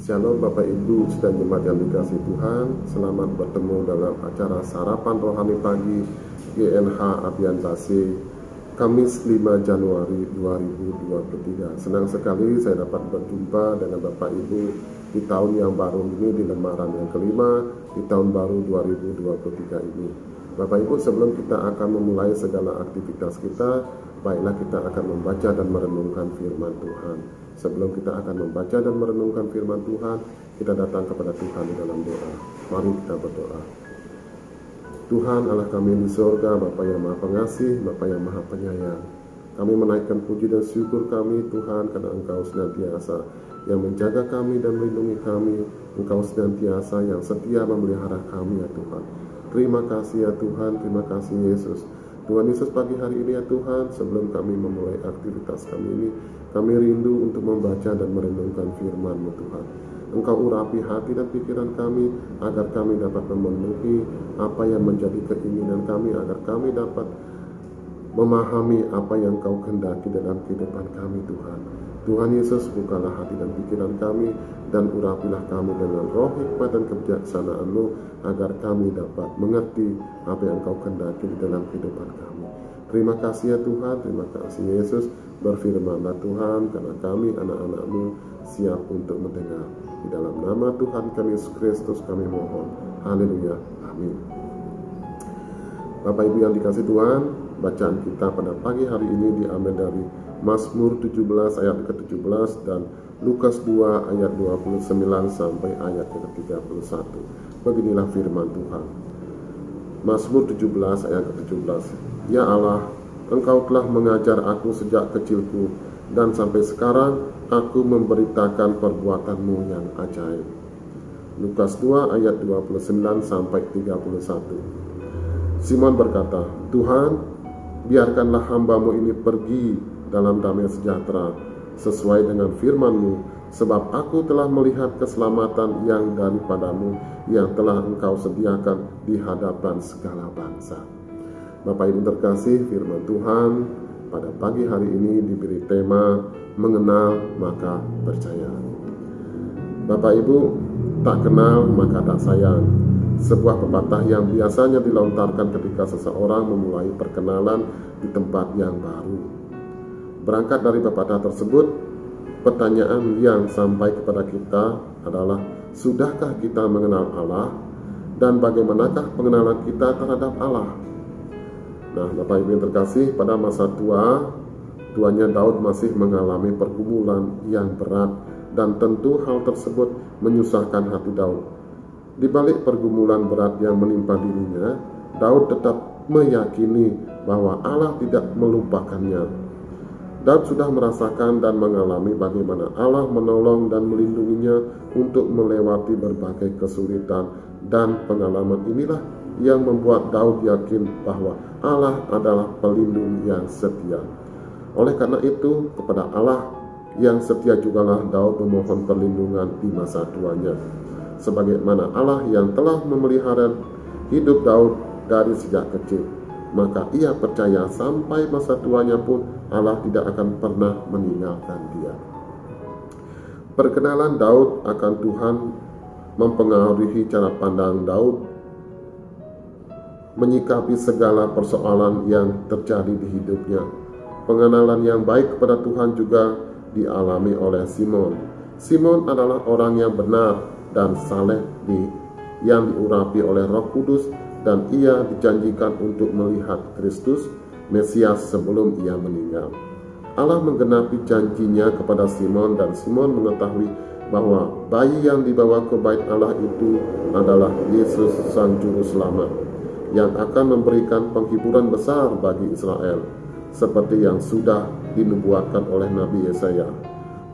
Shalom Bapak Ibu dan jemaat yang dikasihi Tuhan. Selamat bertemu dalam acara Sarapan Rohani Pagi GNH Abiantasi Kamis 5 Januari 2023. Senang sekali saya dapat berjumpa dengan Bapak Ibu di tahun yang baru ini, di lembaran yang kelima di tahun baru 2023 ini. Bapak Ibu, sebelum kita akan memulai segala aktivitas kita, baiklah kita akan membaca dan merenungkan firman Tuhan. Sebelum kita akan membaca dan merenungkan firman Tuhan, kita datang kepada Tuhan di dalam doa. Mari kita berdoa. Tuhan Allah kami yang di surga, Bapa yang Maha Pengasih, Bapa yang Maha Penyayang, kami menaikkan puji dan syukur kami Tuhan, karena Engkau senantiasa yang menjaga kami dan melindungi kami. Engkau senantiasa yang setia memelihara kami ya Tuhan. Terima kasih ya Tuhan, terima kasih Yesus. Tuhan Yesus, pagi hari ini ya Tuhan, sebelum kami memulai aktivitas kami ini, kami rindu untuk membaca dan merenungkan firman-Mu Tuhan. Engkau urapi hati dan pikiran kami, agar kami dapat memenuhi apa yang menjadi keinginan kami, agar kami dapat memahami apa yang Kau kehendaki dalam kehidupan kami Tuhan. Tuhan Yesus, bukalah hati dan pikiran kami, dan urapilah kami dengan roh hikmat dan kebijaksanaan-Mu, agar kami dapat mengerti apa yang Kau kehendaki di dalam kehidupan kami. Terima kasih ya Tuhan, terima kasih Yesus. Berfirmanlah Tuhan, karena kami anak-anak-Mu siap untuk mendengar. Di dalam nama Tuhan kami Yesus Kristus kami mohon. Haleluya, amin. Bapak Ibu yang dikasihi Tuhan, bacaan kita pada pagi hari ini diambil dari Mazmur 17 ayat ke-17 dan Lukas 2 ayat 29 sampai ayat ke-31. Beginilah firman Tuhan. Mazmur 17 ayat ke-17. Ya Allah, Engkau telah mengajar aku sejak kecilku, dan sampai sekarang aku memberitakan perbuatan-Mu yang ajaib. Lukas 2 ayat 29 sampai 31. Simon berkata, Tuhan, biarkanlah hamba-Mu ini pergi dalam damai sejahtera, sesuai dengan firman-Mu, sebab aku telah melihat keselamatan yang daripada-Mu, yang telah Engkau sediakan di hadapan segala bangsa. Bapak Ibu terkasih, firman Tuhan pada pagi hari ini diberi tema mengenal maka percaya. Bapak Ibu, tak kenal maka tak sayang, sebuah pepatah yang biasanya dilontarkan ketika seseorang memulai perkenalan di tempat yang baru. Berangkat dari pepatah tersebut, pertanyaan yang sampai kepada kita adalah, sudahkah kita mengenal Allah, dan bagaimanakah pengenalan kita terhadap Allah? Nah, Bapak Ibu yang terkasih, pada masa tuanya Daud masih mengalami pergumulan yang berat, dan tentu hal tersebut menyusahkan hati Daud. Di balik pergumulan berat yang menimpa dirinya, Daud tetap meyakini bahwa Allah tidak melupakannya. Daud sudah merasakan dan mengalami bagaimana Allah menolong dan melindunginya untuk melewati berbagai kesulitan, dan pengalaman inilah yang membuat Daud yakin bahwa Allah adalah pelindung yang setia. Oleh karena itu, kepada Allah yang setia jugalah Daud memohon perlindungan di masa tuanya. Sebagaimana Allah yang telah memelihara hidup Daud dari sejak kecil, maka ia percaya sampai masa tuanya pun Allah tidak akan pernah meninggalkan dia. Perkenalan Daud akan Tuhan mempengaruhi cara pandang Daud menyikapi segala persoalan yang terjadi di hidupnya. Pengenalan yang baik kepada Tuhan juga dialami oleh Simon. Simon adalah orang yang benar dan saleh yang diurapi oleh Roh Kudus, dan ia dijanjikan untuk melihat Kristus, Mesias, sebelum ia meninggal. Allah menggenapi janjinya kepada Simon, dan Simon mengetahui bahwa bayi yang dibawa ke bait Allah itu adalah Yesus Sang Juru Selamat, yang akan memberikan penghiburan besar bagi Israel, seperti yang sudah dinubuatkan oleh Nabi Yesaya.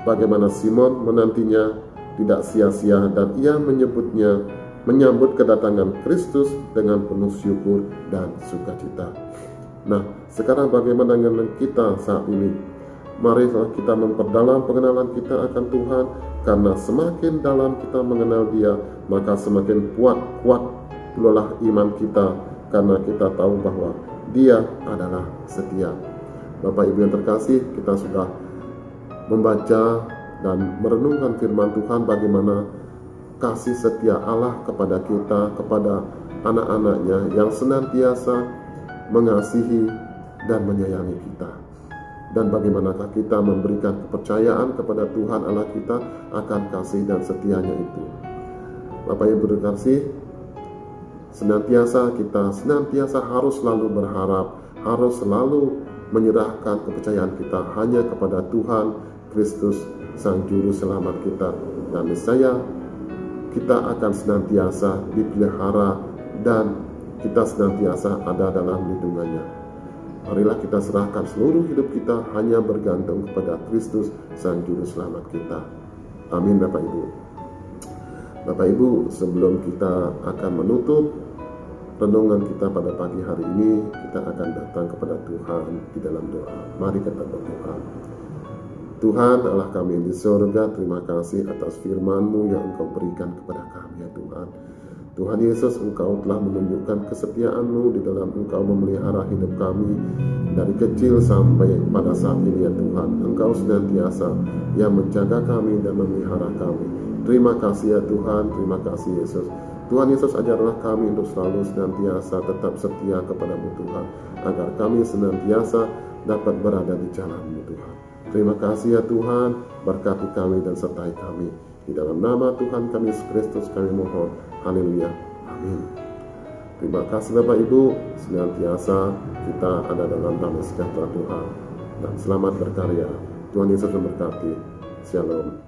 Bagaimana Simon menantinya tidak sia-sia, dan ia menyambut kedatangan Kristus dengan penuh syukur dan sukacita. Nah, sekarang bagaimana dengan kita saat ini? Mari kita memperdalam pengenalan kita akan Tuhan, karena semakin dalam kita mengenal Dia, maka semakin kuat pulalah iman kita, karena kita tahu bahwa Dia adalah setia. Bapak Ibu yang terkasih, kita sudah membaca dan merenungkan firman Tuhan bagaimana kasih setia Allah kepada kita, kepada anak-anaknya yang senantiasa mengasihi dan menyayangi kita. Dan bagaimanakah kita memberikan kepercayaan kepada Tuhan Allah kita akan kasih dan setianya itu. Bapak Ibu terkasih, senantiasa harus selalu berharap, harus selalu menyerahkan kepercayaan kita hanya kepada Tuhan Kristus, Sang Juru Selamat kita. Dan niscaya kita akan senantiasa dipelihara dan kita senantiasa ada dalam lindungannya. Marilah kita serahkan seluruh hidup kita hanya bergantung kepada Kristus, Sang Juru Selamat kita. Amin Bapak Ibu. Bapak Ibu, sebelum kita akan menutup renungan kita pada pagi hari ini, kita akan datang kepada Tuhan di dalam doa. Mari kita berdoa. Tuhan Allah kami di surga, terima kasih atas firman-Mu yang Engkau berikan kepada kami ya Tuhan. Tuhan Yesus, Engkau telah menunjukkan kesetiaan-Mu di dalam Engkau memelihara hidup kami dari kecil sampai pada saat ini ya Tuhan. Engkau senantiasa yang menjaga kami dan memelihara kami. Terima kasih ya Tuhan, terima kasih Yesus. Tuhan Yesus, ajarlah kami untuk selalu senantiasa tetap setia kepada-Mu Tuhan, agar kami senantiasa dapat berada di jalan-Mu Tuhan. Terima kasih ya Tuhan, berkati kami dan sertai kami. Di dalam nama Tuhan kami Yesus Kristus kami mohon. Haleluya. Amin. Terima kasih Bapak Ibu, senantiasa kita ada dalam damai sejahtera Tuhan. Dan selamat berkarya. Tuhan Yesus memberkati. Shalom.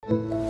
Thank you.